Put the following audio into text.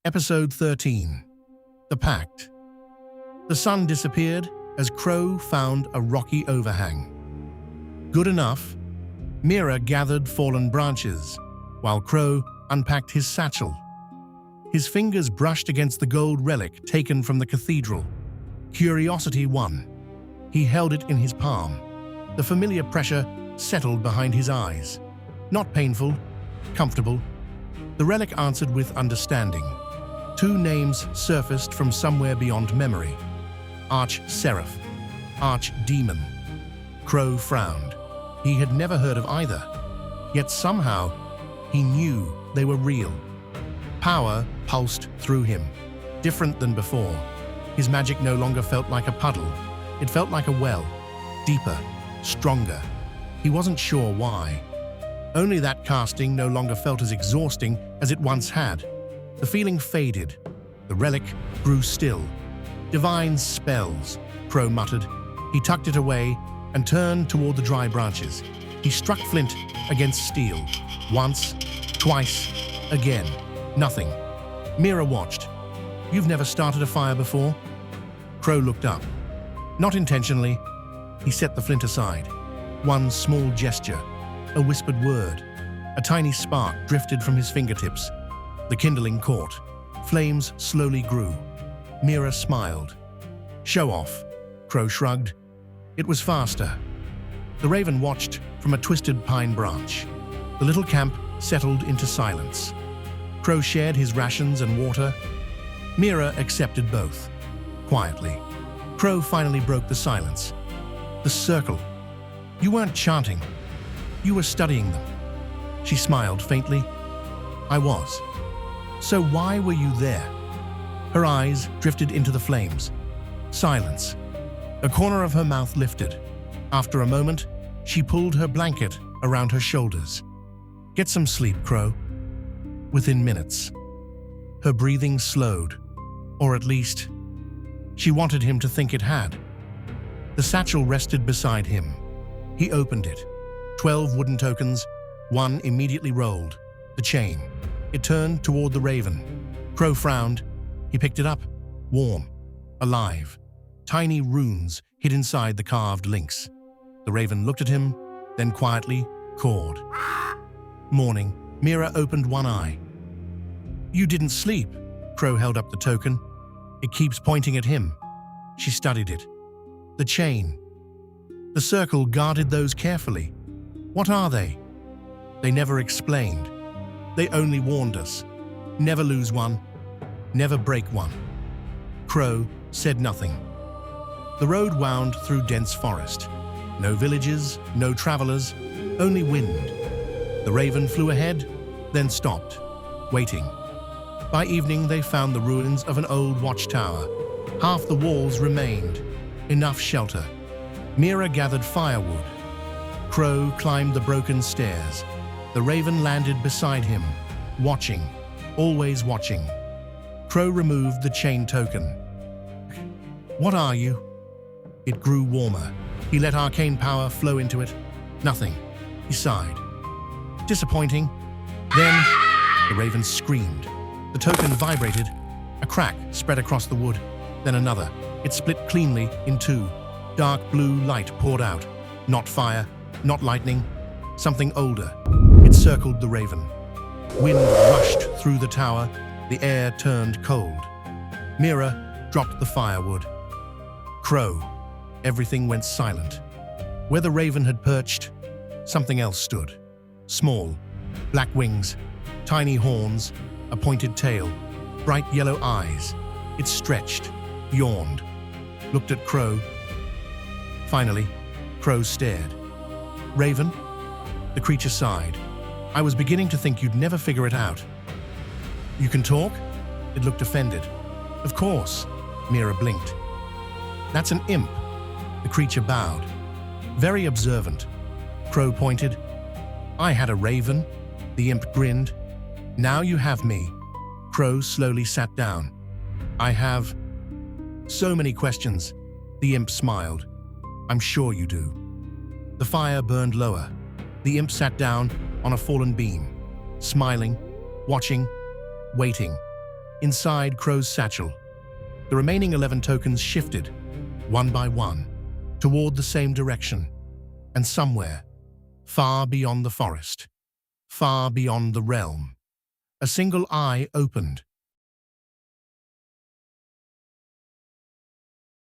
Episode 13. The Pact. The sun disappeared as Crowe found a rocky overhang. Good enough. Mira gathered fallen branches, while Crowe unpacked his satchel. His fingers brushed against the gold relic taken from the cathedral. Curiosity won. He held it in his palm. The familiar pressure settled behind his eyes. Not painful, comfortable. The relic answered with understanding. Two names surfaced from somewhere beyond memory. Arch-Seraph, Arch-Demon. Crowe frowned. He had never heard of either. Yet somehow, he knew they were real. Power pulsed through him, different than before. His magic no longer felt like a puddle. It felt like a well, deeper, stronger. He wasn't sure why. Only that casting no longer felt as exhausting as it once had. The feeling faded. The relic grew still. Divine spells, Crowe muttered. He tucked it away and turned toward the dry branches. He struck flint against steel. Once, twice, again. Nothing. Mira watched. "You've never started a fire before?" Crowe looked up. Not intentionally. He set the flint aside. One small gesture, a whispered word. A tiny spark drifted from his fingertips. The kindling caught. Flames slowly grew. Mira smiled. "Show off," Crowe shrugged. It was faster. The raven watched from a twisted pine branch. The little camp settled into silence. Crowe shared his rations and water. Mira accepted both, quietly. Crowe finally broke the silence. "The circle. You weren't chanting. You were studying them." She smiled faintly. "I was. So why were you there?" Her eyes drifted into the flames. Silence. A corner of her mouth lifted. After a moment, she pulled her blanket around her shoulders. "Get some sleep, Crowe." Within minutes. Her breathing slowed, or at least, she wanted him to think it had. The satchel rested beside him. He opened it. 12 wooden tokens, one immediately rolled. The chain. It turned toward the raven. Crowe frowned. He picked it up. Warm. Alive. Tiny runes hid inside the carved links. The raven looked at him, then quietly cawed. Morning. Mira opened one eye. "You didn't sleep." Crowe held up the token. "It keeps pointing at him." She studied it. The chain. The circle guarded those carefully. What are they? They never explained. They only warned us. Never lose one. Never break one. Crowe said nothing. The road wound through dense forest. No villages, no travelers, only wind. The raven flew ahead, then stopped, waiting. By evening, they found the ruins of an old watchtower. Half the walls remained. Enough shelter. Mira gathered firewood. Crowe climbed the broken stairs. The raven landed beside him, watching, always watching. Crowe removed the chain token. "What are you?" It grew warmer. He let arcane power flow into it. Nothing. He sighed. "Disappointing." Then, the raven screamed. The token vibrated. A crack spread across the wood, then another. It split cleanly in two. Dark blue light poured out. Not fire, not lightning. Something older. It circled the raven. Wind rushed through the tower. The air turned cold. Mira dropped the firewood. Crowe. Everything went silent. Where the raven had perched, something else stood. Small, black wings, tiny horns, a pointed tail, bright yellow eyes. It stretched, yawned, looked at Crowe. Finally, Crowe stared. "Raven?" The creature sighed. "I was beginning to think you'd never figure it out." "You can talk?" It looked offended. "Of course." Mira blinked. "That's an imp." The creature bowed. Very observant. Crowe pointed. "I had a raven." The imp grinned. "Now you have me." Crowe slowly sat down. "I have so many questions." The imp smiled. "I'm sure you do." The fire burned lower. The imp sat down on a fallen beam, smiling, watching, waiting. inside Crowe's satchel. The remaining 11 tokens shifted, one by one, toward the same direction, and somewhere, far beyond the forest, far beyond the realm, a single eye opened,